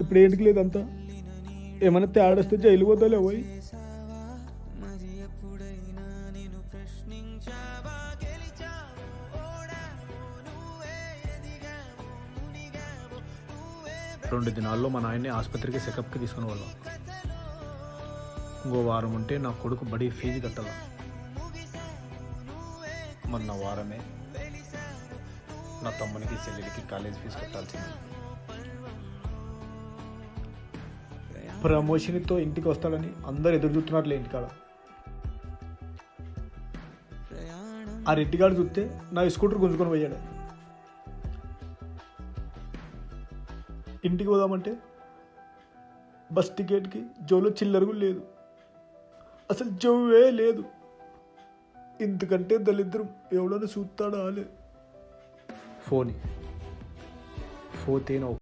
ఇప్పుడు ఏంటికి లేదంతా ఏమైనా తేడొస్తే జైలు పోతాలే పోయి. రెండు దినాల్లో మా నాయన్ని ఆసుపత్రికి చెకప్కి తీసుకుని వాళ్ళం. ఇంకో వారం ఉంటే నా కొడుకు బడి ఫీజు కట్టాల. మొన్న వారమే నా తమ్మునికి చెల్లెలికి కాలేజ్ ఫీజు కట్టాల్సింది. ప్రమోషన్తో ఇంటికి వస్తాడని అందరు ఎదురు చూస్తున్నట్లే ఇంటికాడ. ఆ రెడ్డిగాడు చూస్తే నా స్కూటర్ గుంజుకొని పోయాడు. ఇంటికి పోదామంటే బస్ టికెట్కి జోలో చిల్లరకు లేదు, అసలు జోవే లేదు. ఇంతకంటే దళిద్రం ఎవడన్నా చూస్తాడా? ఫోన్ పోతే